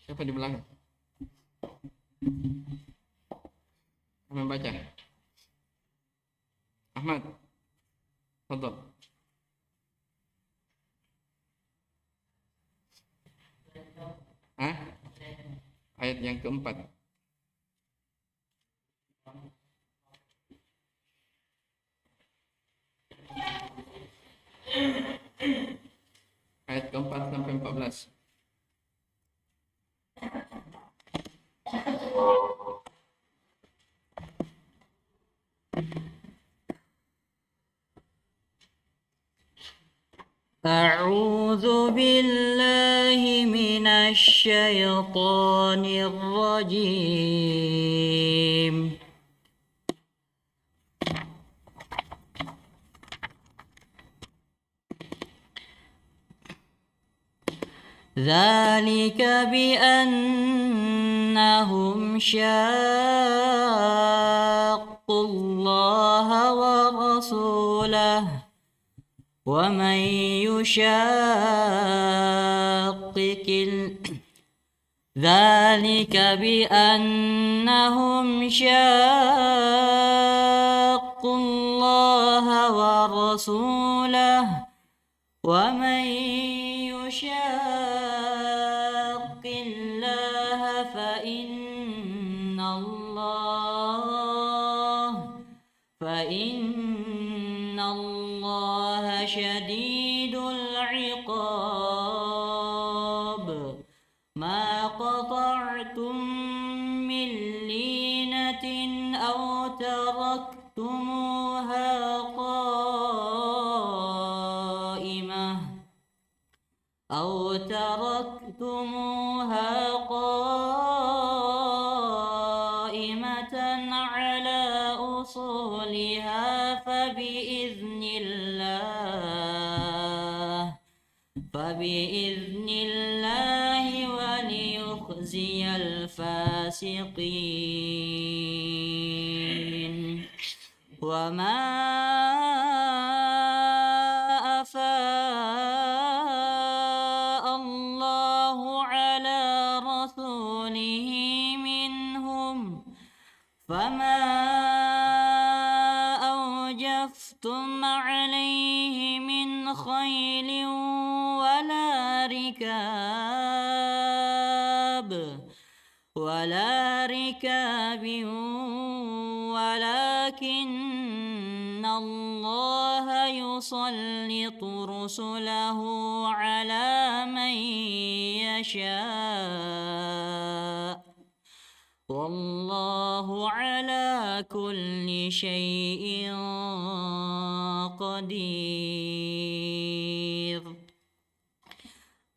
Siapa di belakang? Membaca. Ahmad, tafadhal. Hah? Ayat yang keempat. Ayat keempat sampai 14. أعوذ بالله من الشيطان الرجيم ذلك بأنهم شاقوا الله ورسوله ومن يشاقق ذلك بأنهم شاقوا الله ورسوله ومن يشاق الله فإن الله شديد العقاب ما قطعتم من لينة أو تركتموها قائمة على أصولها فبإذن الله وليخزي الفاسقين وما أفاء الله على رسوله منهم فما أوجفتم عليه من خيل ولا ركاب ولكن الله يسلط رسله على من يشاء والله على كل شيء قدير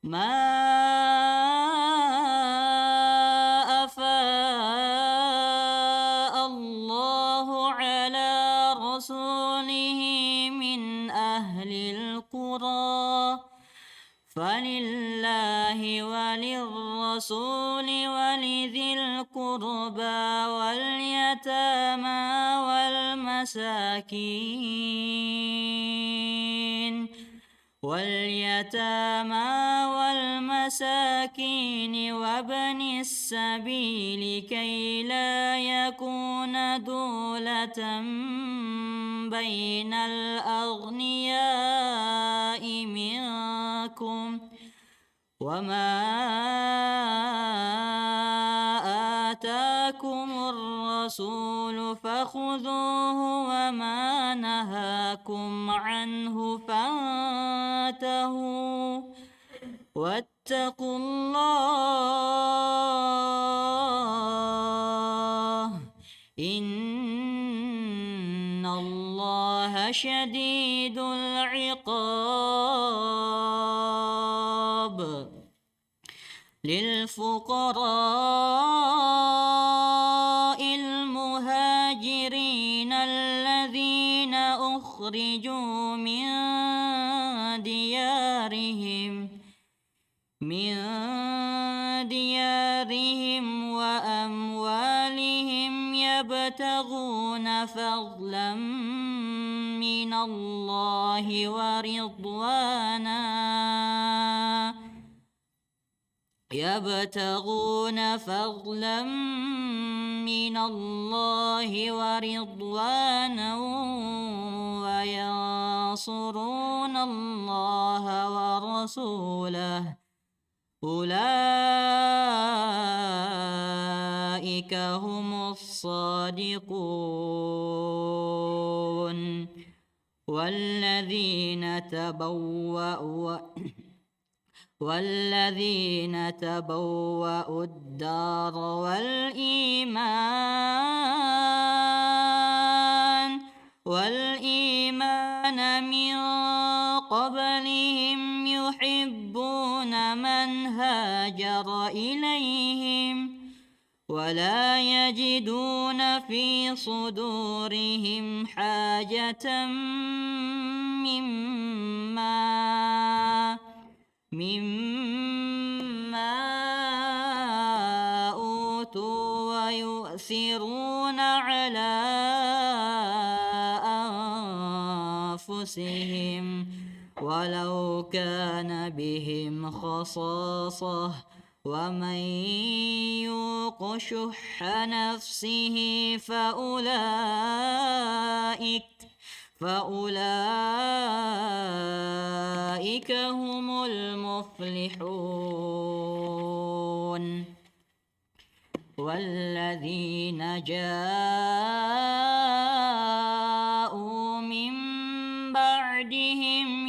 ما أفاء الله على رسوله من أهل القرى فلله وللرسول ولذي القربى واليتامى والمساكين وابن السبيل كي لا يكون دولة بين الأغنياء منكم وما آتاكم الرسول فخذوه وما نهاكم عنه فانتهوا واتقوا الله إن الله شديد العقاب للفقراء المهاجرين الذين أخرجوا من ديارهم وأموالهم يبتغون فضلا من الله ورضوانا يبتغون فضلا من الله ورضوانا وينصرون الله ورسوله أولئك هم الصادقون والذين تبوأوا الدار والإيمان من قبلهم يحبون من هاجر إليهم ولا يجدون في صدورهم حاجة مما أوتوا ويؤثرون على أنفسهم ولو كان بهم خصاصة ومن يوق شح نفسه فأولئك هم المفلحون والذين جاءوا من بعدهم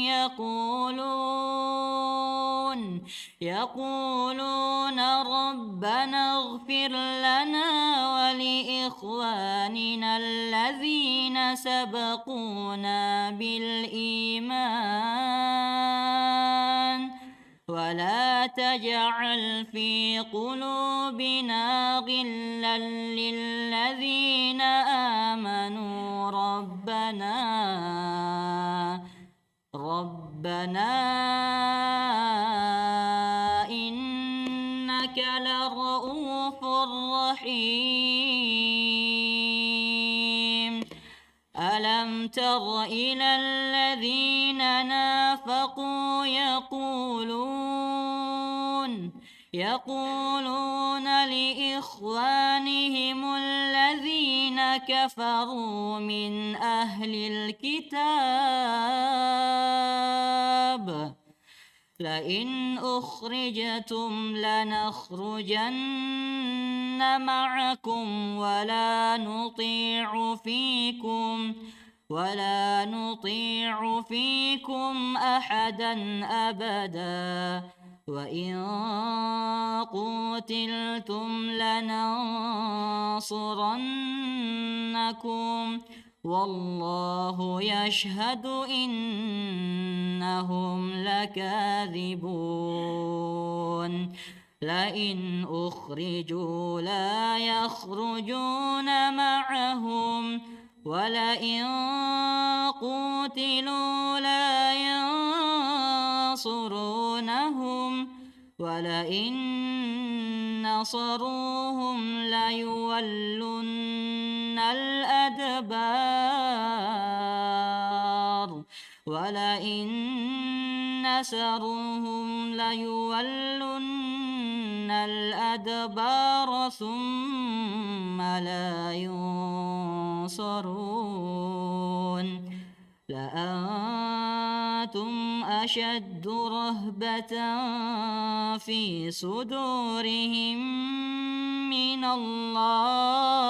يقولون ربنا اغفر لنا ولإخواننا الذين سبقونا بالإيمان ولا تجعل في قلوبنا غلا للذين آمنوا ربنا إنك لرؤوف رحيم ألم تر إلى الذين نافقوا يقولون لإخوانهم الذين كفروا من أهل الكتاب لئن أخرجتم لنخرجن معكم ولا نطيع فيكم أحدا أبدا وإن قتلتم لننصرنكم والله يشهد إنهم لكاذبون لئن أخرجوا لا يخرجون معهم ولئن قتلوا لا ينصرونهم ولئن نصروهم ليولن الأدبار ولئن نصروهم ليولن الأدبار ثم لا ينصرون لأنتم أشد رهبة في صدورهم من الله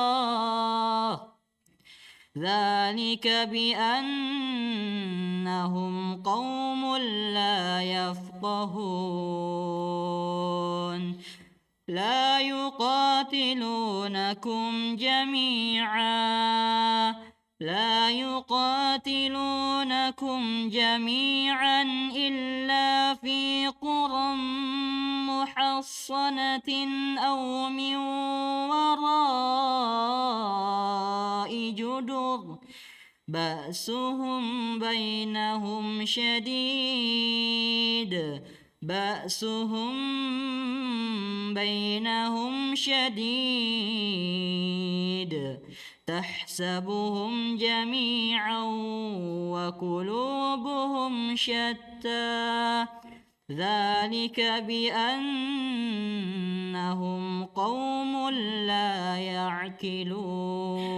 ذلك بأنهم قوم لا يفقهون لا يقاتلونكم جميعا إلا في قرى محصنة أو من وراء جدر بأسهم بينهم شديد تحسبهم جميعا وقلوبهم شتى ذلك بأنهم قوم لا يعقلون.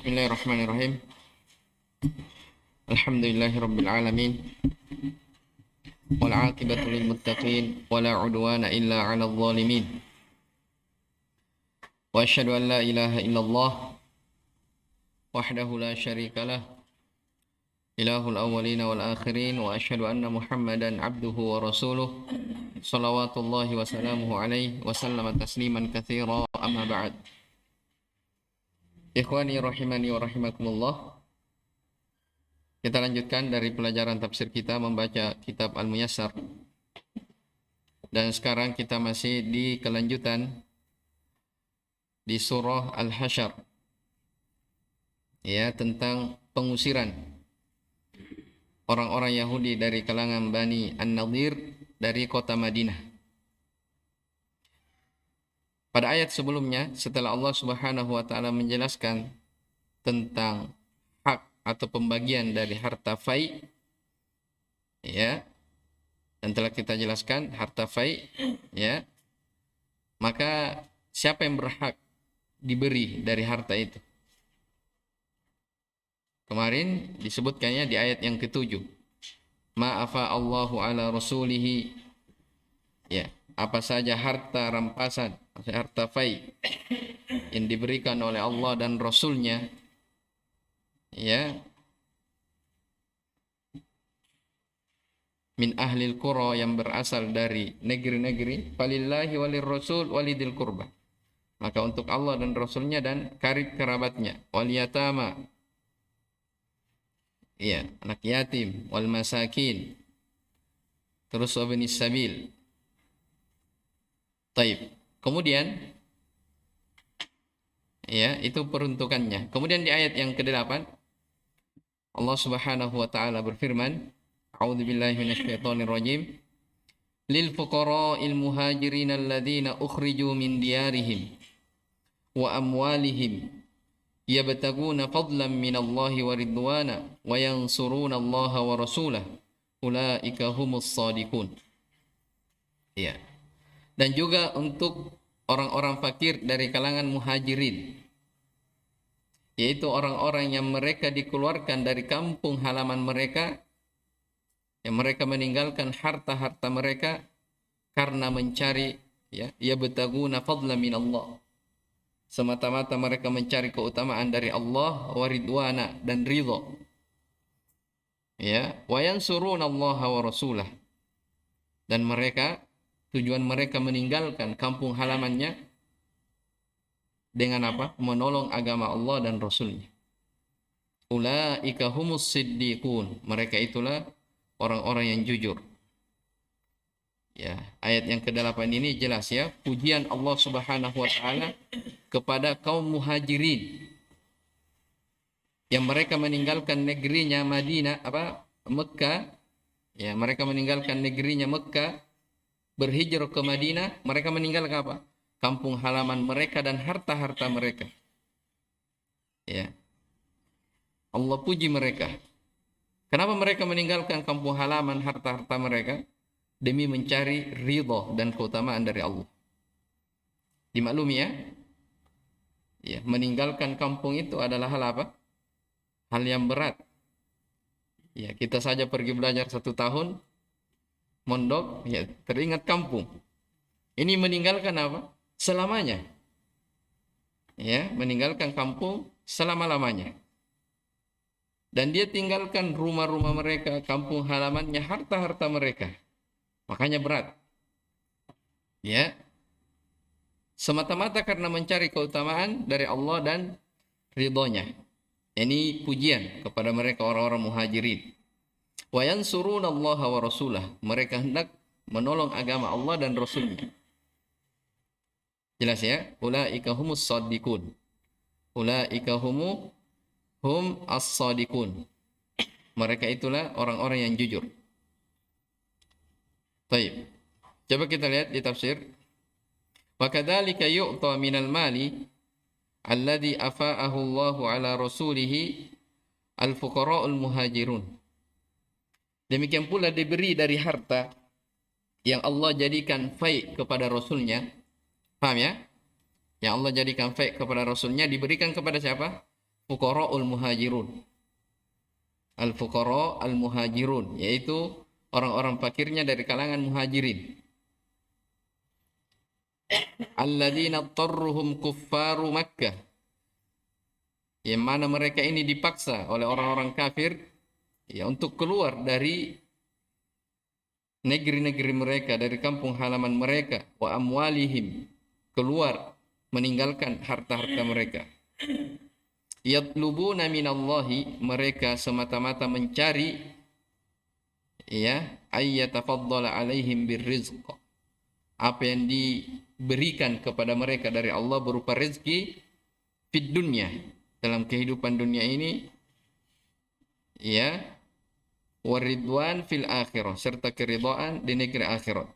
Bismillahirrahmanirrahim. Alhamdulillahirabbil alamin. Wal 'aqibatu lil muttaqin wa la 'udwana illa 'alal zalimin. Wa asyhadu an la ilaha illallah wahdahu la syarika lah, ilahul awwalin wal akhirin, wa asyhadu anna Muhammadan 'abduhu wa rasuluh, shalawatullahi wa salamuhu alaihi wa sallama tasliman katsira, amma ba'd. Ikhwani rahimani wa rahimakumullah. Kita lanjutkan dari pelajaran tafsir kita membaca kitab Al-Muyassar. Dan sekarang kita masih di kelanjutan di surah Al-Hasyr. Ya, tentang pengusiran orang-orang Yahudi dari kalangan Bani An-Nadir dari kota Madinah. Pada ayat sebelumnya, setelah Allah Subhanahu wa taala menjelaskan tentang hak atau pembagian dari harta fai, ya, dan telah kita jelaskan harta fai, ya, maka siapa yang berhak diberi dari harta itu? Kemarin disebutkannya di ayat yang ke-7. Ma'afa Allahu ala rasulihi, ya, apa saja harta rampasan, harta fai yang diberikan oleh Allah dan Rasulnya, ya, min ahlil qura, yang berasal dari negeri-negeri, falillahi walir rasul walidil qurba, maka untuk Allah dan Rasulnya dan karib kerabatnya, wal yatama, ya, anak yatim, wal masakin, terus wabnis sabil. Taib. Kemudian, ya, itu peruntukannya. Kemudian di ayat yang ke-8 Allah Subhanahu wa taala berfirman, A'udzubillahi minasyaitonir rajim. Lil fuqara'il muhajirin alladzina ukhriju min diyarihim wa amwalihim yabtaguna fadlan minallahi wa ridwana wa yansuruna Allaha wa rasulahu ulaika humus shadiqun. Ya. Dan juga untuk orang-orang fakir dari kalangan muhajirin, yaitu orang-orang yang mereka dikeluarkan dari kampung halaman mereka, yang mereka meninggalkan harta-harta mereka karena mencari, ya, yabtaguna fadlan minallah, semata-mata mereka mencari keutamaan dari Allah, wa ridwana, dan ridha, ya, wa yansuruna Allah wa rasulah, dan mereka, tujuan mereka meninggalkan kampung halamannya dengan apa? Menolong agama Allah dan Rasulnya. Ulaika humus siddiqun, mereka itulah orang-orang yang jujur. Ya, ayat yang ke-8 ini jelas, ya, pujian Allah Subhanahu wa taala kepada kaum muhajirin yang mereka meninggalkan negerinya Madinah, Mekah, ya, mereka meninggalkan negerinya Mekah, berhijrah ke Madinah. Mereka meninggalkan apa? Kampung halaman mereka dan harta-harta mereka. Ya. Allah puji mereka. Kenapa mereka meninggalkan kampung halaman, harta-harta mereka? Demi mencari ridha dan keutamaan dari Allah. Dimaklumi, ya? Ya, meninggalkan kampung itu adalah hal apa? Hal yang berat. Ya, kita saja pergi belajar 1 tahun, mondok, ya, teringat kampung. Ini meninggalkan apa? Selamanya. Ya, meninggalkan kampung selama-lamanya. Dan dia tinggalkan rumah-rumah mereka, kampung halamannya, harta-harta mereka. Makanya berat. Ya. Semata-mata karena mencari keutamaan dari Allah dan ridhonya. Ini pujian kepada mereka orang-orang muhajirin. Wa yansuruna Allah wa rasulah, mereka hendak menolong agama Allah dan Rasulnya. Jelas, ya? Ulaika humus shadiqun. Ulaika hum as-shadiqun. Mereka itulah orang-orang yang jujur. Taib. Coba kita lihat di tafsir. Wa kadzalika yu'ta minal mali alladhi afa'ahu Allahu ala rasulihi al-fuqara'ul muhajirun. Demikian pula diberi dari harta yang Allah jadikan fai' kepada Rasulnya. Paham ya? Yang Allah jadikan fai' kepada Rasulnya diberikan kepada siapa? Fuqara'ul muhajirun. Al-fuqara' al-muhajirun, yaitu orang-orang fakirnya dari kalangan muhajirin. Alladzina tarruhum kuffaru Makkah. Yang mana mereka ini dipaksa oleh orang-orang kafir ya untuk keluar dari negeri-negeri mereka, dari kampung halaman mereka, wa amwalihim, keluar meninggalkan harta-harta mereka. Yatlubuna minallahi, mereka semata-mata mencari ya ayyatafaddala alaihim birrizq, apa yang diberikan kepada mereka dari Allah berupa rezeki fid dunya, dalam kehidupan dunia ini ya, waridwan fil akhirah, serta keridhaan di negeri akhirat.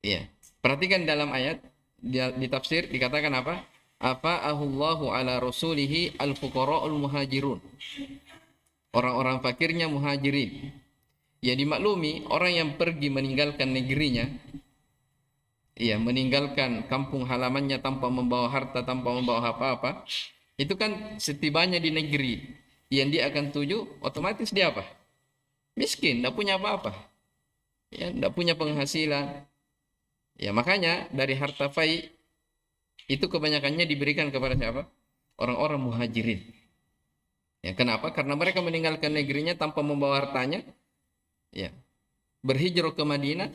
Ya, perhatikan dalam ayat di tafsir dikatakan apa? Afa'ahullahu ala rasulihi al-fuqara'ul muhajirun. Orang-orang fakirnya muhajirin. Ya dimaklumi, orang yang pergi meninggalkan negerinya, ya meninggalkan kampung halamannya tanpa membawa harta, tanpa membawa apa-apa, itu kan setibanya di negeri yang dia akan tuju, otomatis dia apa? Miskin, tidak punya apa-apa. Ya, tidak punya penghasilan. Ya makanya dari harta fai itu kebanyakannya diberikan kepada siapa? Orang-orang muhajirin. Ya, kenapa? Karena mereka meninggalkan negerinya tanpa membawa hartanya. Ya, berhijrah ke Madinah.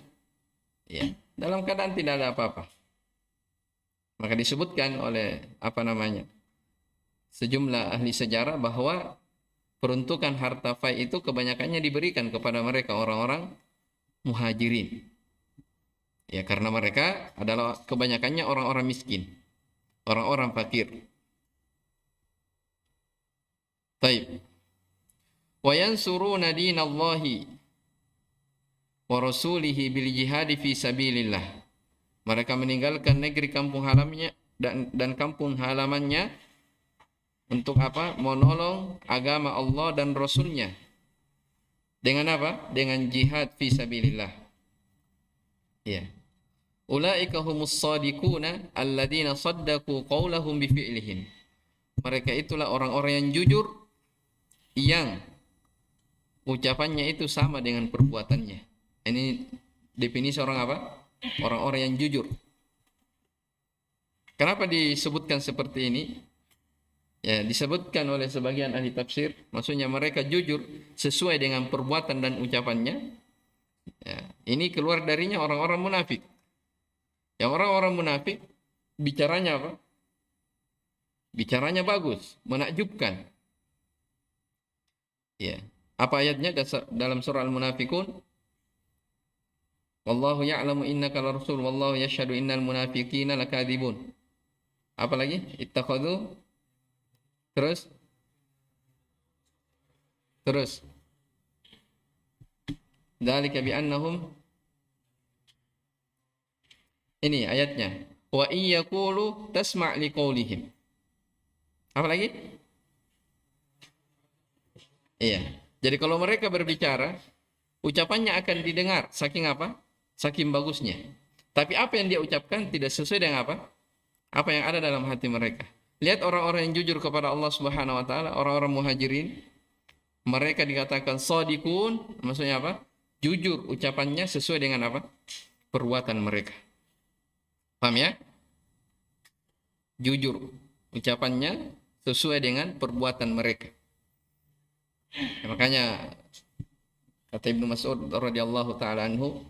Ya, dalam keadaan tidak ada apa-apa. Maka disebutkan oleh sejumlah ahli sejarah bahwa peruntukan harta fai itu kebanyakannya diberikan kepada mereka orang-orang muhajirin. Ya, karena mereka adalah kebanyakannya orang-orang miskin, orang-orang fakir. Taib. Wa yansuruna dinallahi wa rasulihi bil jihadi fi sabilillah. Mereka meninggalkan negeri kampung halamannya dan kampung halamannya untuk apa? Menolong agama Allah dan Rasulnya. Dengan apa? Dengan jihad fi sabilillah. Ya. Ulaika humus shadiquna alladzina saddaqu qaulahum bi fi'lihim. Mereka itulah orang-orang yang jujur yang ucapannya itu sama dengan perbuatannya. Ini definisi orang apa? Orang-orang yang jujur. Kenapa disebutkan seperti ini? Ya, disebutkan oleh sebagian ahli tafsir, maksudnya mereka jujur sesuai dengan perbuatan dan ucapannya. Ya, ini keluar darinya orang-orang munafik. Yang orang-orang munafik bicaranya apa? Bicaranya bagus, menakjubkan. Ya. Apa ayatnya dalam surah Al-Munafikun? Wallahu ya'lamu innaka larasul wallahu yashhadu innal munafiqina lakadzibun. Apa lagi? Ittakhadhu. Terus. Dzalika bi annahum. Ini ayatnya. Wa iyyaqulu tasma' liqaulihim. Apa lagi? Iya. Jadi kalau mereka berbicara, ucapannya akan didengar. Saking apa? Saking bagusnya. Tapi apa yang dia ucapkan tidak sesuai dengan apa? Apa yang ada dalam hati mereka. Lihat orang-orang yang jujur kepada Allah Subhanahu wa taala, orang-orang muhajirin, mereka dikatakan shadiqun, maksudnya apa? Jujur ucapannya sesuai dengan apa? Perbuatan mereka. Paham ya? Jujur ucapannya sesuai dengan perbuatan mereka. Ya, makanya kata Ibnu Mas'ud radhiyallahu taala anhu,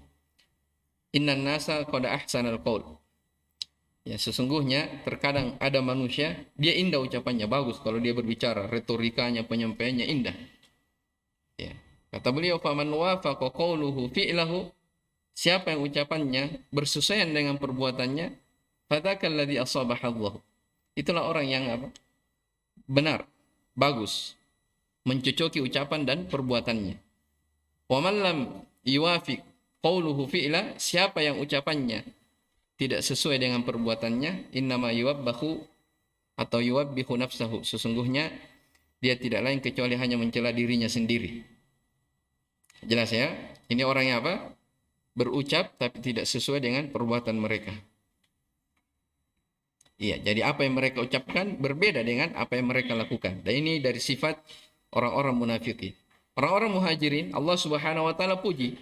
innan nasa qad ahsanal qaul. Ya, sesungguhnya terkadang ada manusia dia indah ucapannya, bagus kalau dia berbicara, retorikanya, penyampaiannya indah. Ya. Kata beliau, faman wafaqa qauluhu fi'lahu, siapa yang ucapannya bersesuaian dengan perbuatannya, fadzakal ladzi asaba hadzahu. Itulah orang yang apa? Benar, bagus, mencocoki ucapan dan perbuatannya. Wa man lam yuwafiq qauluhu fi'la, siapa yang ucapannya tidak sesuai dengan perbuatannya, innama yuwabbahu atau yuwabbihu nafsahu, sesungguhnya dia tidak lain kecuali hanya mencela dirinya sendiri. Jelas ya? Ini orangnya apa? Berucap tapi tidak sesuai dengan perbuatan mereka. Iya, jadi apa yang mereka ucapkan berbeda dengan apa yang mereka lakukan. Dan ini dari sifat orang-orang munafikin. Orang-orang muhajirin, Allah Subhanahu wa taala puji.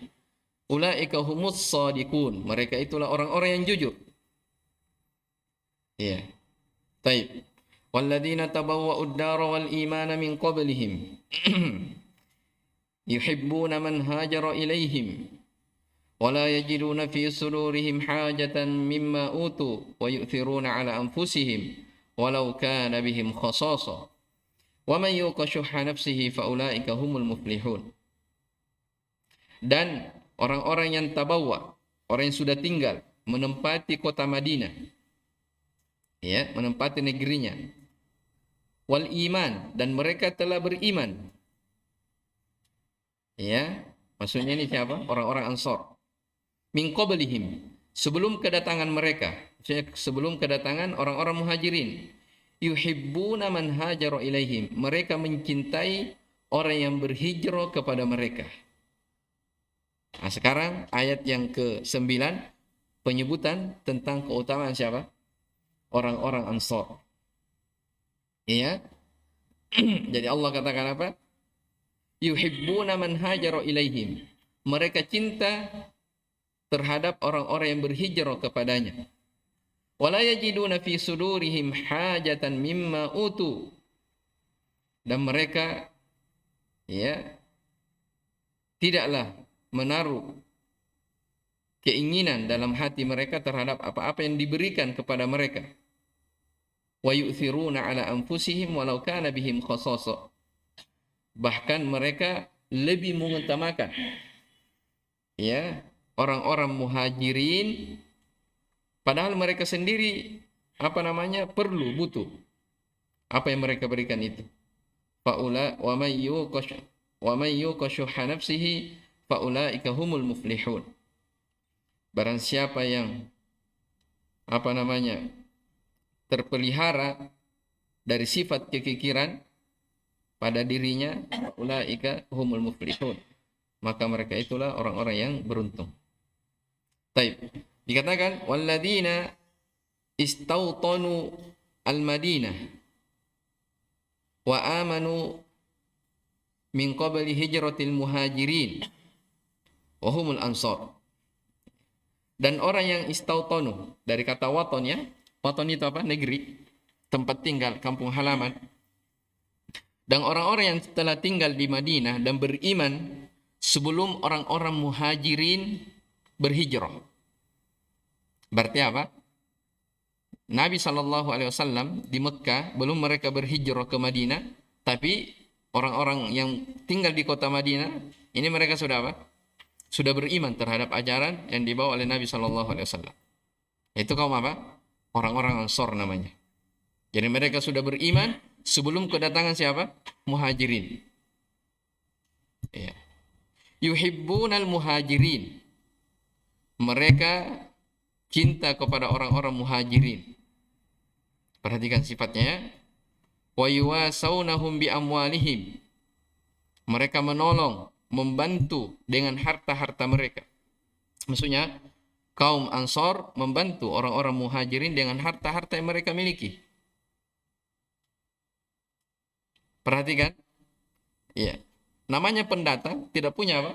Ulaika humus shadiqun. Mereka itulah orang-orang yang jujur. Iya. Baik. Walladzina tabawwa'ud dara wal imana min qablihim yuhibbuna man hajara ilaihim ولا يجدون في صدورهم حاجة مما أوتوا ويؤثرون على أنفسهم ولو كان بهم خصاصة ومن يوق شح نفسه فأولئك هم المفلحون. Dan orang-orang yang tabawa, orang yang sudah tinggal menempati kota Madinah, ya, menempati negerinya, wal iman, dan mereka telah beriman, ya, maksudnya ini siapa? Orang-orang Ansor. Min qablihim, sebelum kedatangan mereka, sebelum kedatangan orang-orang muhajirin, yuhibbuna man hajara ilaihim, mereka mencintai orang yang berhijrah kepada mereka. Nah, sekarang ayat yang ke-9 penyebutan tentang keutamaan siapa? Orang-orang Ansor. Iya. Jadi Allah katakan apa? Yuhibbuna man hajara ilaihim, mereka cinta terhadap orang-orang yang berhijrah kepadanya. Wala yajiduna fi sudurihim hajatan mimma utu, dan mereka, ya, tidaklah menaruh keinginan dalam hati mereka terhadap apa-apa yang diberikan kepada mereka. Wa yu'thiruna ala anfusihim walau kana bihim khasasa, bahkan mereka lebih mengutamakan, ya, orang-orang muhajirin, padahal mereka sendiri butuh apa yang mereka berikan itu. Faula wa may yuqashu nafsihi faulaika humul muflihun. Barang siapa yang terpelihara dari sifat kekikiran pada dirinya, faulaika humul muflihun, maka mereka itulah orang-orang yang beruntung. Taib. Dikatakan walladzina istawtanu al-Madinah wa amanu min qabli hijratil muhajirin wa humul ansar. Dan orang yang istawtanu dari kata waton, ya. Waton itu apa? Negeri, tempat tinggal, kampung halaman. Dan orang-orang yang telah tinggal di Madinah dan beriman sebelum orang-orang muhajirin berhijrah. Berarti apa? Nabi SAW di Mekah, belum mereka berhijrah ke Madinah, tapi orang-orang yang tinggal di kota Madinah, ini mereka sudah apa? Sudah beriman terhadap ajaran yang dibawa oleh Nabi SAW. Itu kaum apa? Orang-orang Ansor namanya. Jadi mereka sudah beriman sebelum kedatangan siapa? Muhajirin. Ya. Yuhibbunal muhajirin, mereka cinta kepada orang-orang muhajirin. Perhatikan sifatnya, ya. Wa yuwasawnahum bi amwalihim, mereka menolong, membantu dengan harta-harta mereka. Maksudnya kaum Ansor membantu orang-orang muhajirin dengan harta-harta yang mereka miliki. Perhatikan, ya. Namanya pendatang tidak punya apa?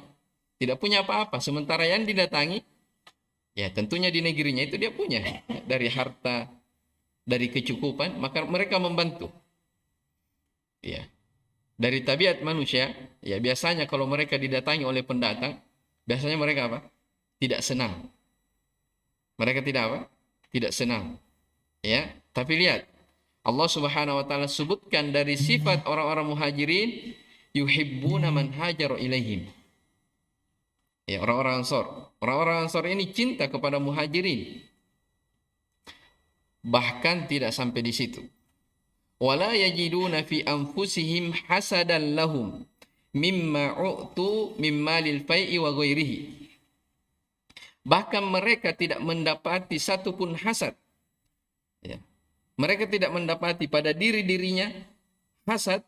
Tidak punya apa-apa. Sementara yang didatangi, ya tentunya di negerinya itu dia punya. Dari harta, dari kecukupan, maka mereka membantu. Ya. Dari tabiat manusia, ya biasanya kalau mereka didatangi oleh pendatang, biasanya mereka apa? Tidak senang. Mereka tidak apa? Tidak senang. Ya, tapi lihat, Allah Subhanahu wa taala sebutkan dari sifat orang-orang muhajirin, yuhibbuna man hajara ilaihim. Ya, orang-orang Ansor. Orang-orang Ansor ini cinta kepada muhajirin. Bahkan tidak sampai di situ. Wala yajiduna fi anfusihim hasadan lahum mimma u'tu mimma lil fai'i wa ghairihi. Bahkan mereka tidak mendapati satupun hasad. Ya. Mereka tidak mendapati pada diri-dirinya hasad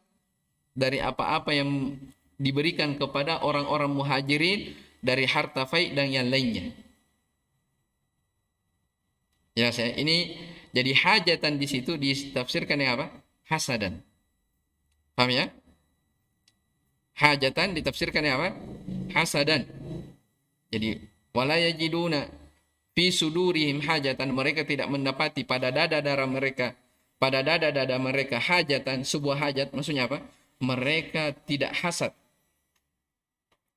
dari apa-apa yang diberikan kepada orang-orang muhajirin dari harta fai' dan yang lainnya. Jelas ya, ini jadi hajatan di situ ditafsirkan yang apa? Hasadan. Paham ya? Hajatan ditafsirkan yang apa? Hasadan. Jadi wala yajiduna fi sudurihim hajatan, mereka tidak mendapati pada dada-dada mereka, pada dada-dada mereka hajatan, sebuah hajat, maksudnya apa? Mereka tidak hasad.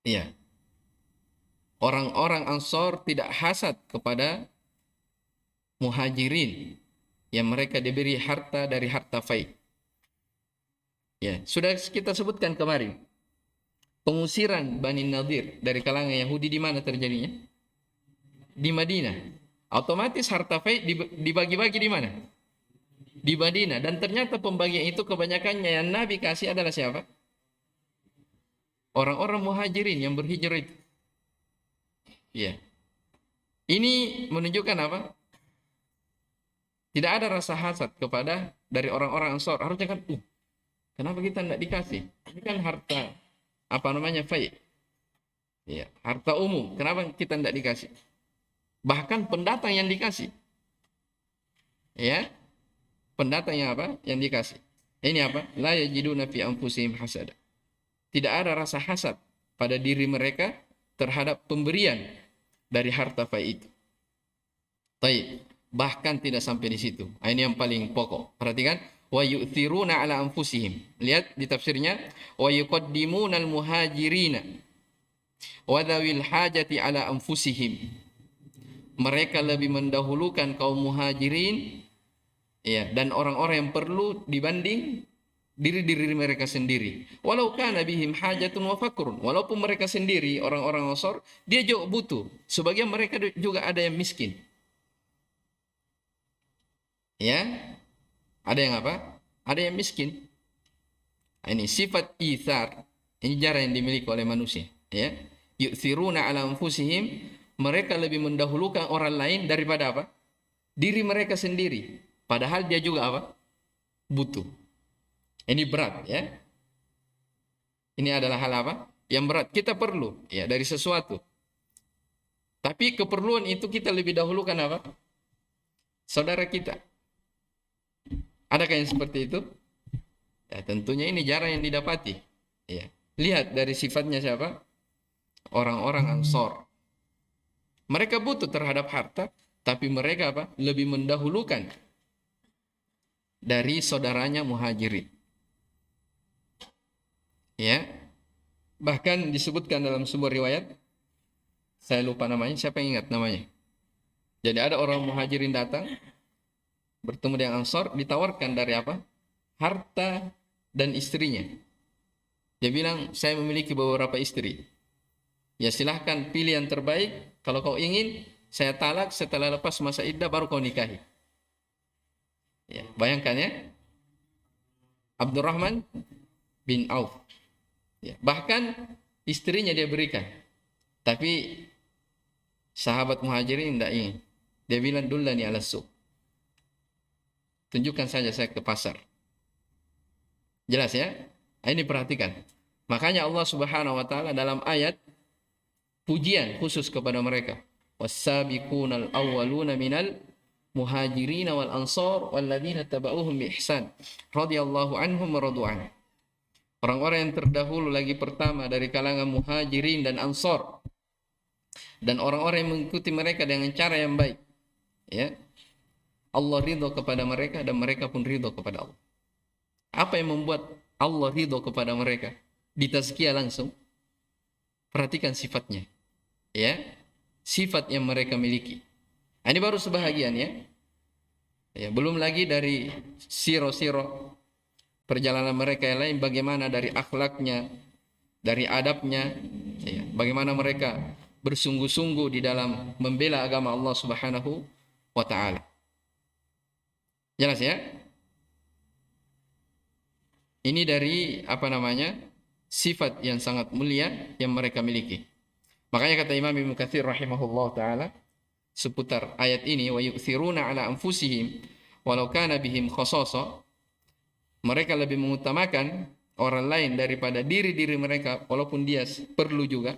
Iya. Orang-orang Ansor tidak hasad kepada muhajirin yang mereka diberi harta dari harta fai. Ya, sudah kita sebutkan kemarin. Pengusiran Bani Nadir dari kalangan Yahudi di mana terjadinya? Di Madinah. Otomatis harta fai dibagi-bagi di mana? Di Madinah. Dan ternyata pembagian itu kebanyakannya yang Nabi kasih adalah siapa? Orang-orang muhajirin yang berhijrah itu. Ya. Ini menunjukkan apa? Tidak ada rasa hasad kepada dari orang-orang Ansor. Harusnya kan, kenapa kita tidak dikasih? Ini kan harta apa namanya fai. Ya, harta umum. Kenapa kita tidak dikasih? Bahkan pendatang yang dikasih. Ya. Pendatang yang apa? Yang dikasih. Ini apa? La yajiduna fi anfusihim hasada. Tidak ada rasa hasad pada diri mereka terhadap pemberian dari harta fai itu. Baik. Bahkan tidak sampai di situ. Ini yang paling pokok. Perhatikan. Wa yu'thiruna ala anfusihim. Lihat di tafsirnya. Wa yuqaddimuna al-muhajirina. Wa dhawil hajati ala anfusihim. Mereka lebih mendahulukan kaum muhajirin, ya, dan orang-orang yang perlu dibanding diri-diri mereka sendiri. Walau kana bihim hajatun wa fakrun. Walaupun mereka sendiri orang-orang Ansor, dia juga butuh. Sebagian mereka juga ada yang miskin. Ya. Ada yang apa? Ada yang miskin. Ini sifat ithar. Ini cara yang dimiliki oleh manusia, ya. Yu'thiruna ala anfusihim, mereka lebih mendahulukan orang lain daripada apa? Diri mereka sendiri. Padahal dia juga apa? Butuh. Ini berat, ya. Ini adalah hal apa? Yang berat. Kita perlu, ya, dari sesuatu. Tapi keperluan itu kita lebih dahulukan apa? Saudara kita. Adakah yang seperti itu? Ya, tentunya ini jarang yang didapati. Ya. Lihat dari sifatnya siapa? Orang-orang Ansor. Mereka butuh terhadap harta, tapi mereka apa? Lebih mendahulukan dari saudaranya muhajirin. Ya. Bahkan disebutkan dalam sebuah riwayat, saya lupa namanya, siapa yang ingat namanya? Jadi ada orang muhajirin datang, bertemu dengan Ansor, ditawarkan dari apa? Harta dan istrinya. Dia bilang, saya memiliki beberapa istri. Ya silahkan pilih yang terbaik. Kalau kau ingin, saya talak setelah lepas masa iddah baru kau nikahi. Ya, bayangkan ya. Abdurrahman bin Auf. Ya, bahkan istrinya dia berikan. Tapi sahabat muhajirin tidak ingin. Dia bilang, dullani ala suq. Tunjukkan saja saya ke pasar. Jelas ya? Ini perhatikan. Makanya Allah Subhanahu wa taala dalam ayat pujian khusus kepada mereka. Was-sabiqunal awwaluna minal muhajirin wal ansar walladzina tabauhum bi ihsan radhiyallahu anhum wa radu an. Orang-orang yang terdahulu lagi pertama dari kalangan muhajirin dan ansar dan orang-orang yang mengikuti mereka dengan cara yang baik. Ya. Allah ridho kepada mereka dan mereka pun ridho kepada Allah. Apa yang membuat Allah ridho kepada mereka? Ditazkiyah langsung. Perhatikan sifatnya. Ya, sifat yang mereka miliki. Ini baru sebahagian ya. Ya, belum lagi dari siro-siro perjalanan mereka yang lain, bagaimana dari akhlaknya, dari adabnya, ya, bagaimana mereka bersungguh-sungguh di dalam membela agama Allah Subhanahu wa taala. Jelas ya? Ini dari apa namanya? sifat yang sangat mulia yang mereka miliki. Makanya kata Imam Ibnu Katsir rahimahullah taala seputar ayat ini, wa yu'thiruna ala anfusihim walau kana bihim khasasa, mereka lebih mengutamakan orang lain daripada diri-diri mereka walaupun dia perlu juga.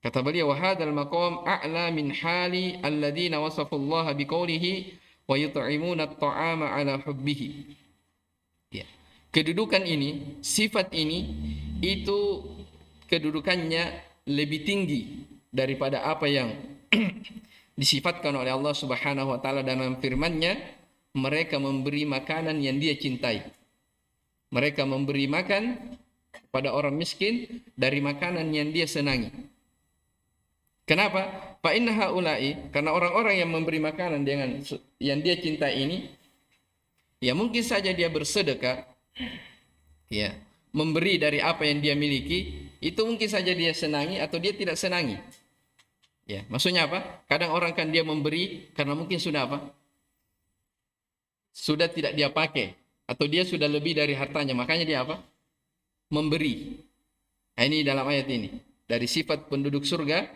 Kata beliau, wa hadzal maqam a'la min hali alladziina wasafallaha biqaulihi wa yut'imuna at-ta'ama ala hubbihi. Ya. Kedudukan ini, sifat ini itu kedudukannya lebih tinggi daripada apa yang disifatkan oleh Allah Subhanahu wa taala dalam firman-Nya, mereka memberi makanan yang dia cintai. Mereka memberi makan pada orang miskin dari makanan yang dia senangi. Kenapa? Fa inna haula'i, karena orang-orang yang memberi makanan dengan yang dia cintai ini, ya mungkin saja dia bersedekah, ya, memberi dari apa yang dia miliki, itu mungkin saja dia senangi atau dia tidak senangi. Ya, maksudnya apa? Kadang orang kan dia memberi karena mungkin sudah apa? Sudah tidak dia pakai atau dia sudah lebih dari hartanya, makanya dia apa? Memberi. Nah, ini dalam ayat ini dari sifat penduduk surga,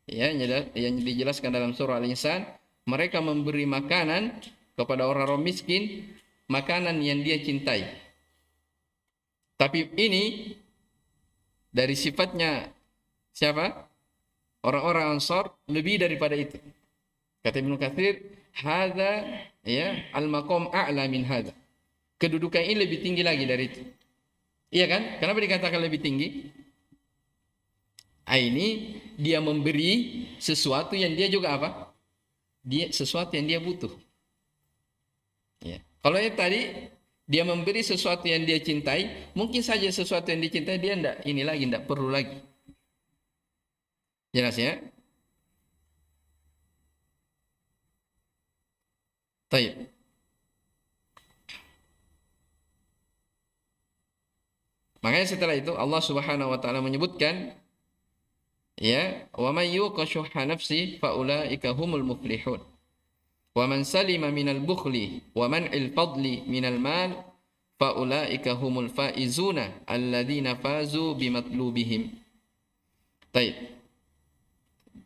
ya, yang dijelaskan dalam surah Al-Insan, mereka memberi makanan kepada orang-orang miskin, makanan yang dia cintai. Tapi ini dari sifatnya siapa? Orang-orang Ansar lebih daripada itu. Kata Ibnu Katsir, hadza ya al-maqam a'la min hadza. Kedudukan ini lebih tinggi lagi dari itu. Iya kan? Kenapa dikatakan lebih tinggi? Ini dia memberi sesuatu yang dia juga apa? Dia sesuatu yang dia butuh. Ya. Kalau yang tadi dia memberi sesuatu yang dia cintai, mungkin saja sesuatu yang dicintai dia enggak perlu lagi. Jelas ya? Baik. Makanya setelah itu Allah Subhanahu wa taala menyebutkan, ya, wa may yuqa syuhha nafsi fa ulaika humul muflihun. Wa man salima minal bukhli wa man'il fadli minal mal fa ulaika humul faizuna alladzina fazu bimatlubihim. Baik.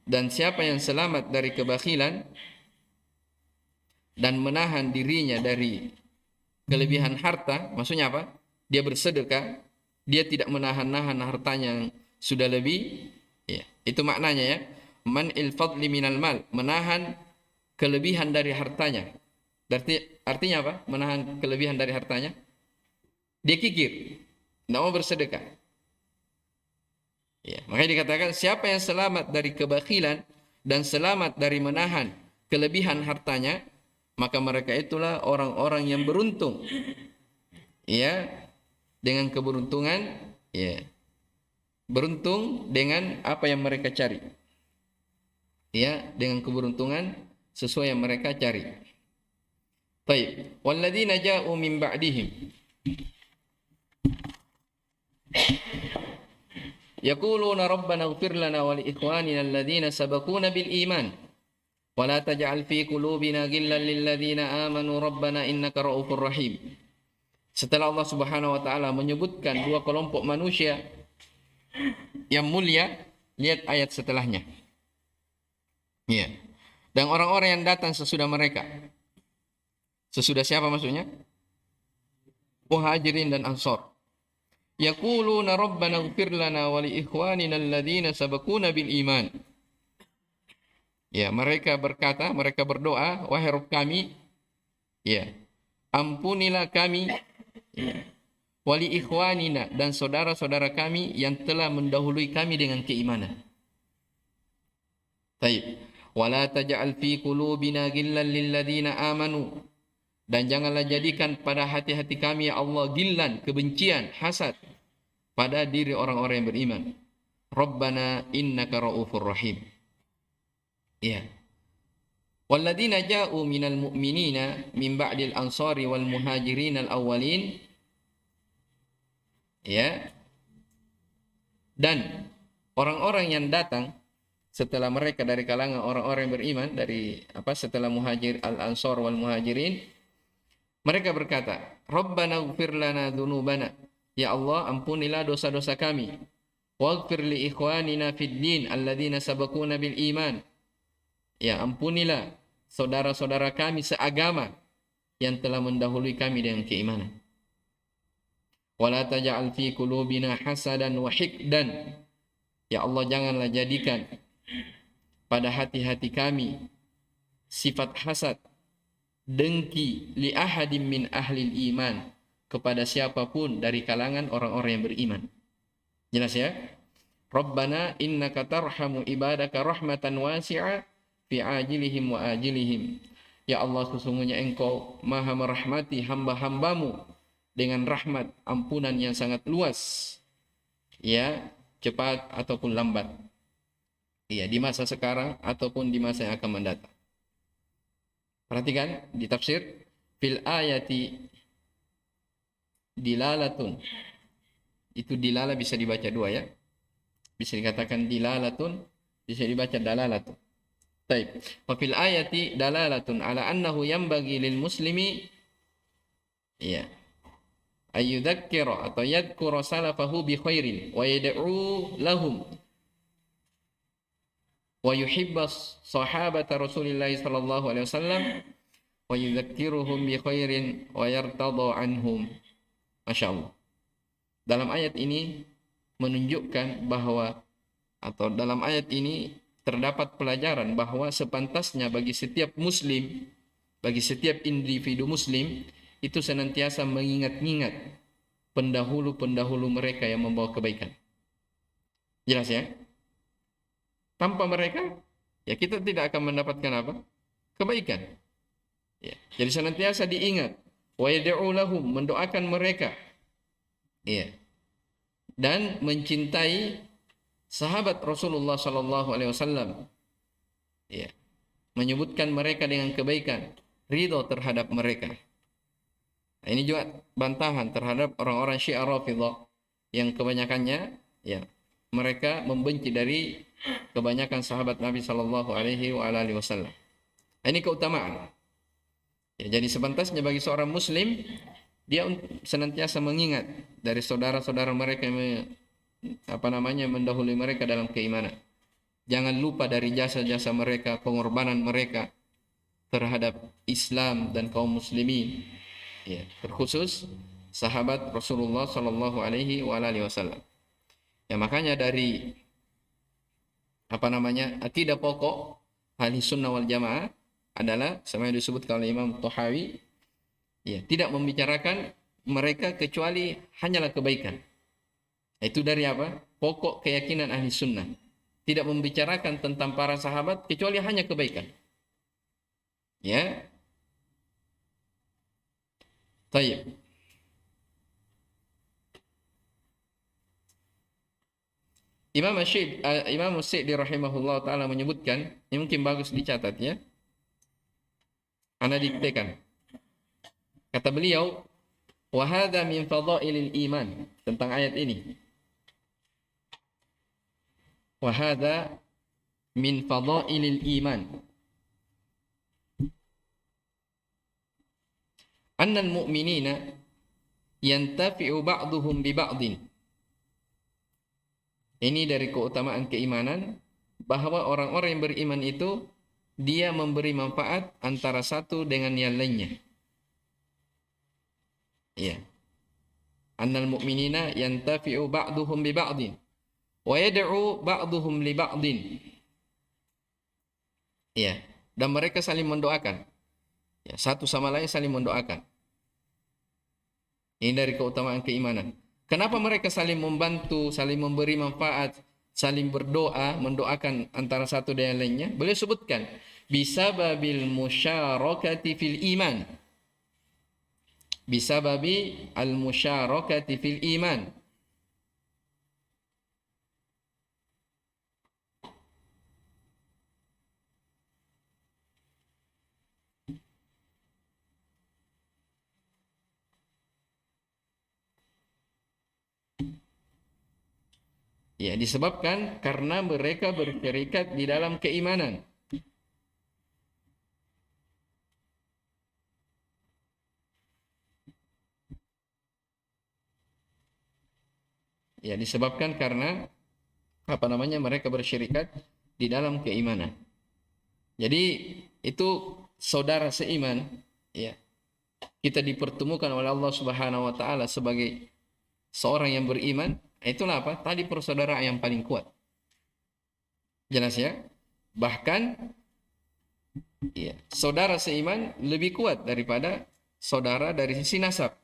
Dan siapa yang selamat dari kebakhilan dan menahan dirinya dari kelebihan harta, maksudnya apa? Dia bersedekah, dia tidak menahan-nahan hartanya yang sudah lebih, ya, itu maknanya ya. Man'il fadli minal mal, menahan kelebihan dari hartanya. Artinya apa? Menahan kelebihan dari hartanya. Dia kikir, tidak mau bersedekah. Ya, makanya dikatakan siapa yang selamat dari kebakhilan dan selamat dari menahan kelebihan hartanya, maka mereka itulah orang-orang yang beruntung. Ya, dengan keberuntungan, ya, beruntung dengan apa yang mereka cari. Ya, dengan keberuntungan sesuai yang mereka cari. Baik, walladzina ja'u min ba'dihim yaquluna rabbana ighfir lana wa li ikhwanina alladhina sabaquna bil iman wa la taj'al fi qulubina ghillan lil ladzina amanu rabbana innaka ra'ufur rahim. Setelah Allah Subhanahu wa taala menyebutkan dua kelompok manusia yang mulia, lihat ayat setelahnya. Ya. Dan orang-orang yang datang sesudah mereka. Sesudah siapa maksudnya? Muhajirin dan Ansar. Yaquluna rabbana ighfir lana wa li ikhwanina alladhina sabaquna bil iman. Ya, mereka berkata, mereka berdoa, wahai Rabb kami, ya, ampunilah kami, ya, wa li ikhwanina, dan saudara-saudara kami yang telah mendahului kami dengan keimanan. Baik. Wala taj'al fi qulubina ghillan lil ladzina amanu, dan janganlah jadikan pada hati-hati kami ya Allah gillan, kebencian, hasad pada diri orang-orang yang beriman. Rabbana innaka ra'ufur rahim. Ya. Walladzina ja'u minal mu'minina min ba'dil ansari wal muhajirin al awwalin. Ya. Dan orang-orang yang datang setelah mereka dari kalangan orang-orang yang beriman, dari apa, setelah muhajir al-ansar wal muhajirin, mereka berkata, Rabbana ighfir lana dzunubana, Ya Allah, ampunilah dosa-dosa kami. Waghfir li ikhwanina fid din alladzina sabaquna bil iman. Ya, ampunilah saudara-saudara kami seagama yang telah mendahului kami dengan keimanan. Wala taj'al fi qulubina hasadan wa hikdan. Ya Allah, janganlah jadikan pada hati-hati kami sifat hasad, dengki li ahadim min ahlil iman, kepada siapapun dari kalangan orang-orang yang beriman. Jelas ya? Rabbana innaka tarhamu ibadaka rahmatan wasi'a fi ajilihim wa ajilihim. Ya Allah, sesungguhnya Engkau maha merahmati hamba-hambamu dengan rahmat ampunan yang sangat luas, ya, cepat ataupun lambat, ya, di masa sekarang ataupun di masa yang akan mendatang. Perhatikan di tafsir, fil ayati dilalatun. Itu dilala bisa dibaca dua ya. Bisa dikatakan dilalatun, bisa dibaca dalalatun. Baik. Wa fil ayati dalalatun ala annahu yanbaghi lil muslimi, ya, ayyudzakkira atau yadhkura salafahu bi khairin wa yad'u lahum wa yuhibba sahabata Rasulillah sallallahu alaihi wasallam wa yudzakiruhum bi khairin wa yartadha anhum. Masyaallah. Dalam ayat ini menunjukkan bahwa, atau dalam ayat ini terdapat pelajaran bahwa sepantasnya bagi setiap muslim, bagi setiap individu muslim itu senantiasa mengingat-ingat pendahulu-pendahulu mereka yang membawa kebaikan. Jelas ya? Tanpa mereka, ya kita tidak akan mendapatkan apa? Kebaikan. Ya. Jadi senantiasa diingat. Wa yad'u lahum, mendoakan mereka. Ya. Dan mencintai sahabat Rasulullah sallallahu alaihi wasallam. Ya. Menyebutkan mereka dengan kebaikan, ridho terhadap mereka. Nah, ini juga bantahan terhadap orang-orang Syiah Rafidhah yang kebanyakannya, ya, mereka membenci dari kebanyakan sahabat Nabi sallallahu alaihi wasallam. Ini keutamaan. Ya, jadi sepantasnya bagi seorang muslim dia senantiasa mengingat dari saudara-saudara mereka yang mendahului mereka dalam keimanan. Jangan lupa dari jasa-jasa mereka, pengorbanan mereka terhadap Islam dan kaum muslimin. Ya, terkhusus sahabat Rasulullah sallallahu alaihi wasallam. Ya, makanya dari akidah pokok ahli sunnah wal jamaah adalah sama yang disebutkan oleh Imam Tahawi, ya, tidak membicarakan mereka kecuali hanyalah kebaikan. Itu dari apa? Pokok keyakinan ahli sunnah. Tidak membicarakan tentang para sahabat kecuali hanya kebaikan. Ya. Tayyib. Imam Syi'di rahimahullah ta'ala menyebutkan, ini mungkin bagus dicatat ya. Ana diktekan. Kata beliau, wa hadza min fadhailil iman, tentang ayat ini. Wa hadza min fadhailil iman. Annal mu'minina yantafi'u ba'duhum bi ba'din. Ini dari keutamaan keimanan bahwa orang-orang yang beriman itu dia memberi manfaat antara satu dengan yang lainnya. Ya. Annal mu'minina yantafi'u ba'duhum bi ba'din wa yad'u ba'duhum li ba'din. Ya, dan mereka saling mendoakan. Ya, satu sama lain saling mendoakan. Ini dari keutamaan keimanan. Kenapa mereka saling membantu, saling memberi manfaat, saling berdoa, mendoakan antara satu dengan lainnya? Beliau sebutkan bisababil musyarakati fil iman. Bisababi al musyarakati fil iman. Ya, disebabkan karena mereka berserikat di dalam keimanan. Ya, disebabkan karena mereka bersyirikat di dalam keimanan. Jadi itu saudara seiman, ya. Kita dipertemukan oleh Allah Subhanahu wa taala sebagai seorang yang beriman. Itulah apa? Tali persaudaraan yang paling kuat. Jelas ya? Bahkan ya, saudara seiman lebih kuat daripada saudara dari sisi nasab.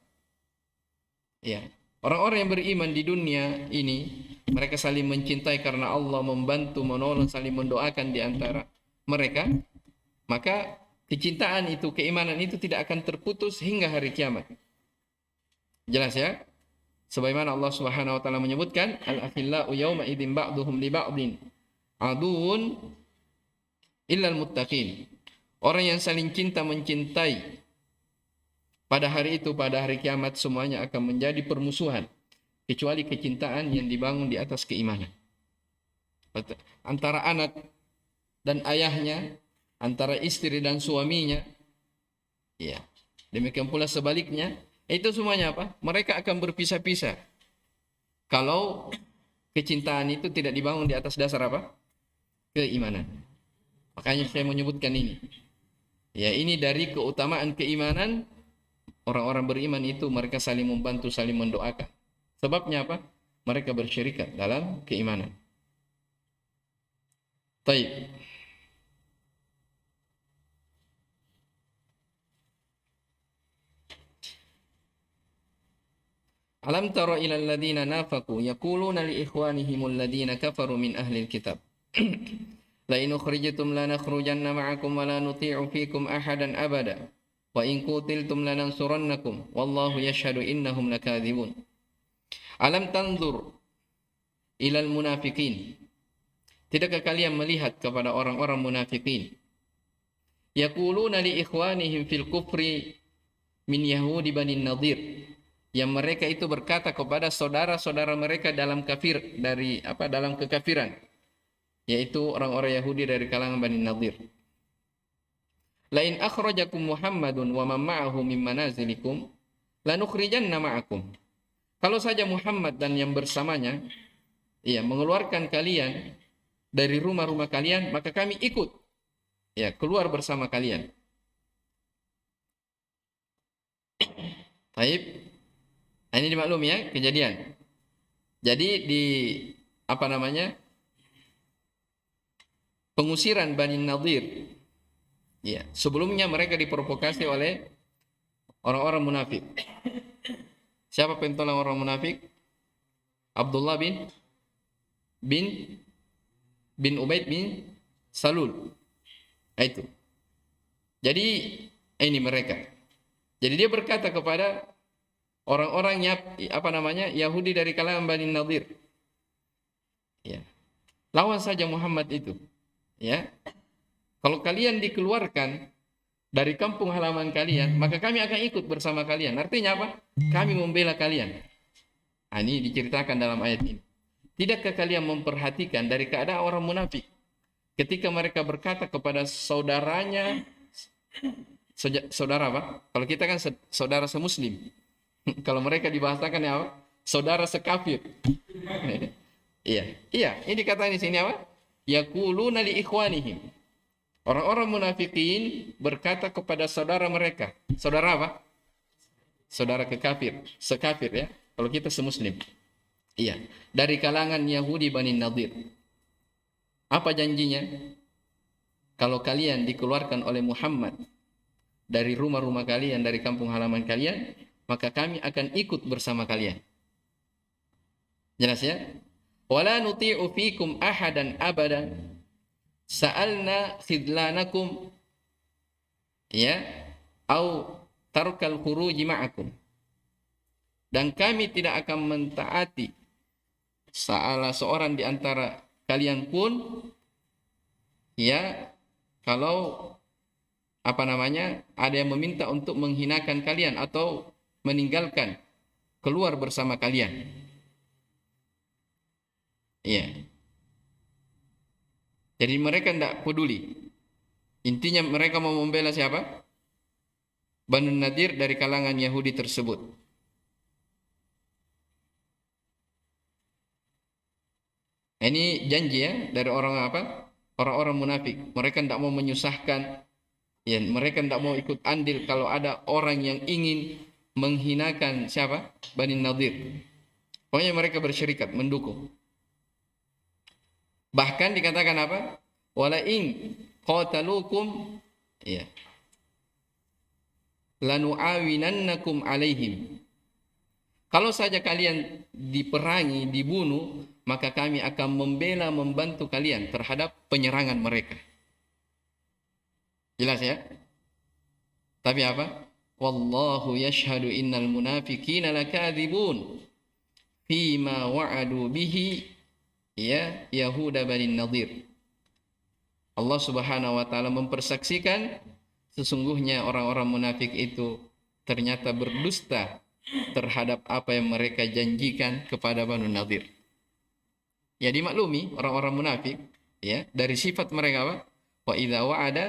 Ya. Orang-orang yang beriman di dunia ini, mereka saling mencintai karena Allah, membantu, menolong, saling mendoakan di antara mereka, maka kecintaan itu, keimanan itu tidak akan terputus hingga hari kiamat. Jelas ya? Sebagaimana Allah Subhanahu wa taala menyebutkan, al-akhillau yawma idzin ba'duhum li ba'din aduun illal muttaqin. Orang yang saling cinta mencintai pada hari itu, pada hari kiamat, semuanya akan menjadi permusuhan kecuali kecintaan yang dibangun di atas keimanan. Antara anak dan ayahnya, antara istri dan suaminya, ya. Demikian pula sebaliknya, itu semuanya apa? Mereka akan berpisah-pisah kalau kecintaan itu tidak dibangun di atas dasar apa? Keimanan. Makanya saya menyebutkan ini. Ya, ini dari keutamaan keimanan. Orang-orang beriman itu mereka saling membantu, saling mendoakan. Sebabnya apa? Mereka bersyirikat dalam keimanan. Baik. Alam tara ila alladhina nafaqu yaquluna li ikhwanihim alladhina kafaru min ahli alkitab la in ukhrijtum lanakhrujanna ma'akum wa la nuti'u fikum ahadan abada wa in qutiltum lanansurannakum wallahu yashhadu innahum lakadzibun. Alam tanzur ilal munafiqin, tidakkah kalian melihat kepada orang-orang munafikin, yaquluna li ikhwanihim fil kufri min yahudi bani nadir, yang mereka itu berkata kepada saudara-saudara mereka dalam kafir, dari apa, dalam kekafiran, yaitu orang-orang Yahudi dari kalangan Bani Nadir. Lain akhrajakum Muhammadun wa man ma'ahu min manazilikum lanukhrijanna ma'akum. Kalau saja Muhammad dan yang bersamanya mengeluarkan kalian dari rumah-rumah kalian, maka kami ikut keluar bersama kalian. Baik. Ini dimaklum ya kejadian. Jadi di pengusiran Bani Nadir, sebelumnya mereka diprovokasi oleh orang-orang munafik. Siapa pentolan orang munafik? Abdullah bin Ubaid bin Salul. Itu. Jadi ini mereka. Jadi dia berkata kepada orang-orang Yahudi dari kalangan Bani Nadir, lawan saja Muhammad itu. Kalau kalian dikeluarkan dari kampung halaman kalian, maka kami akan ikut bersama kalian. Artinya apa? Kami membela kalian. Ini diceritakan dalam ayat ini. Tidakkah kalian memperhatikan dari keadaan orang munafik ketika mereka berkata kepada saudaranya, saudara apa? Kalau kita kan saudara semuslim. Kalau mereka dibahasakan apa? Saudara sekafir. Iya, ini kata di sini apa? Yaquluna li ikhwanihim. Orang-orang munafikin berkata kepada saudara mereka. Saudara apa? Saudara sekafir ya. Kalau kita semuslim. Iya, dari kalangan Yahudi Bani Nadir. Apa janjinya? Kalau kalian dikeluarkan oleh Muhammad dari rumah-rumah kalian, dari kampung halaman kalian, maka kami akan ikut bersama kalian. Jelas ya? Wala nuti'u fikum ahadan abadan sa'alna khidlanakum au tarkal khuruji ma'akum. Dan kami tidak akan mentaati salah seorang di antara kalian pun kalau ada yang meminta untuk menghinakan kalian atau meninggalkan keluar bersama kalian. Jadi mereka tidak peduli. Intinya mereka mau membela siapa? Banu Nadir dari kalangan Yahudi tersebut. Ini janji ya dari orang apa? Orang-orang munafik. Mereka tidak mau menyusahkan, ya, mereka tidak mau ikut andil kalau ada orang yang ingin menghinakan siapa? Bani Nadir. Pokoknya mereka bersyirikat, mendukung. Bahkan dikatakan apa? Wala in qatalukum, ya, lanu'awinannakum alaihim. Kalau saja kalian diperangi, dibunuh, maka kami akan membela, membantu kalian terhadap penyerangan mereka. Jelas ya? Tapi apa? Wallahu yashhadu innal munafiqina lakadzibun fima wa'adu bihi ya Yahuda Bani Nadir. Allah Subhanahu wa taala mempersaksikan sesungguhnya orang-orang munafik itu ternyata berdusta terhadap apa yang mereka janjikan kepada Banu Nadir. Ya dimaklumi orang-orang munafik ya dari sifat mereka apa? Wa idza wa'ada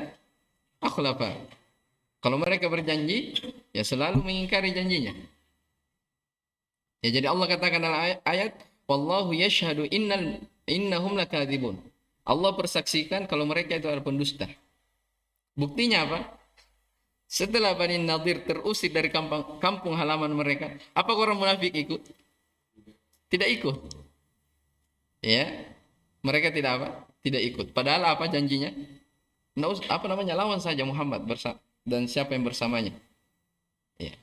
akhlafa. Kalau mereka berjanji ya selalu mengingkari janjinya. Ya jadi Allah katakan dalam ayat wallahu yashhadu innahum lakadzibun. Allah persaksikan kalau mereka itu adalah pendusta. Buktinya apa? Setelah Bani Nadir terusir dari kampung halaman mereka, apa orang munafik ikut? Tidak ikut. Ya, mereka tidak apa? Tidak ikut. Padahal apa janjinya? Apa namanya? Lawan saja Muhammad dan siapa yang bersamanya. Ya.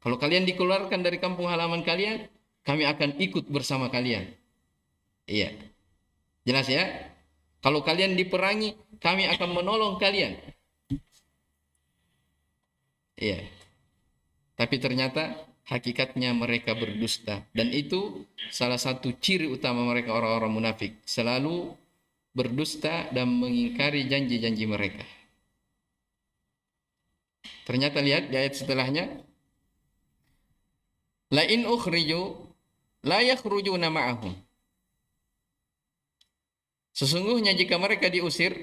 Kalau kalian dikeluarkan dari kampung halaman kalian, kami akan ikut bersama kalian. Iya. Jelas ya? Kalau kalian diperangi, kami akan menolong kalian. Iya. Tapi ternyata hakikatnya mereka berdusta. Dan itu salah satu ciri utama mereka orang-orang munafik. Selalu berdusta dan mengingkari janji-janji mereka. Ternyata lihat di ayat setelahnya. La in ukhriju la yakhrujuna ma'ahum. Sesungguhnya jika mereka diusir,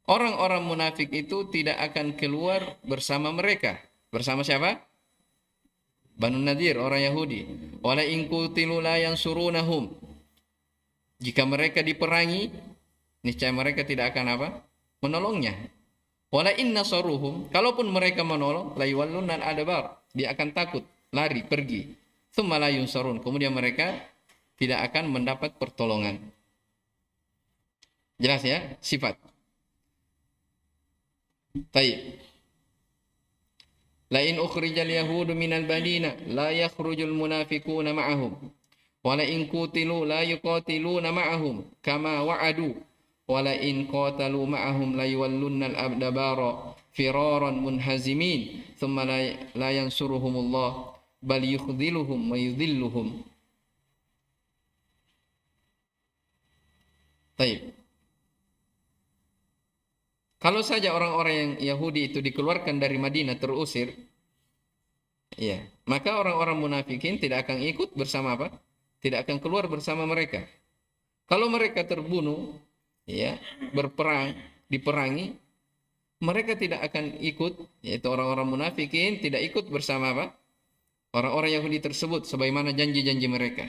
orang-orang munafik itu tidak akan keluar bersama mereka. Bersama siapa? Banu Nadir, orang Yahudi. Wala in qutilu la yansurunahum. Jika mereka diperangi, niscaya mereka tidak akan apa? Menolongnya. Wala in nasaruhum, kalaupun mereka menolong, la yuwallunal adbar. Dia akan takut, lari, pergi. Tsumma la yunsarun. Kemudian mereka tidak akan mendapat pertolongan. Jelas ya, sifat. Baik. La in ukhrijal yahudu minal badina la yakhrujul munafiquna ma'ahum. Wa la in qutilu la yuqatiluna ma'ahum kama wa'adu. Wa la in qatalu ma'ahum la yuwallunnal adbara firaran munhazimin thumma la yansuruhumullah bal yukhdhiluhum wa yudhilluhum. Baik. Kalau saja orang-orang yang Yahudi itu dikeluarkan dari Madinah terusir, ya, maka orang-orang munafikin tidak akan ikut bersama apa? Tidak akan keluar bersama mereka. Kalau mereka terbunuh, ya, berperang, diperangi, mereka tidak akan ikut, yaitu orang-orang munafikin tidak ikut bersama apa? Orang-orang Yahudi tersebut sebagaimana janji-janji mereka.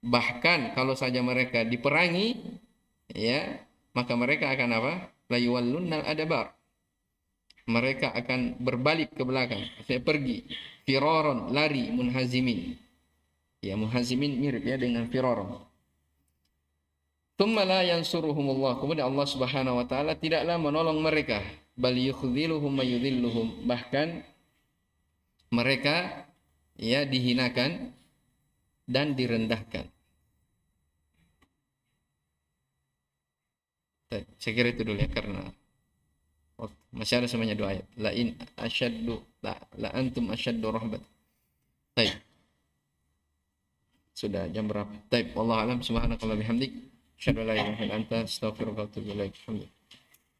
Bahkan kalau saja mereka diperangi, ya, maka mereka akan apa? La yuwallunnal adbar. Mereka akan berbalik ke belakang, artinya pergi. Firaron, lari, munhazimin. Ya, munhazimin mirip ya dengan firaron. Tsumma la yansuruhumullah. Kemudian Allah Subhanahu wa taala tidaklah menolong mereka, bal yukhdhiluhum wa yudhilluhum. Bahkan mereka ya dihinakan dan direndahkan. Saya kira itu dulu ya karena masih ada semuanya dua ayat. La in asyaddu la antum asyaddu rahbat. Baik. Sudah jam berapa? Baik, wallahu alam subhanakallah bihamdik. Asyhadu an la ilaha illa anta astaghfiruka wa atubu ilaik.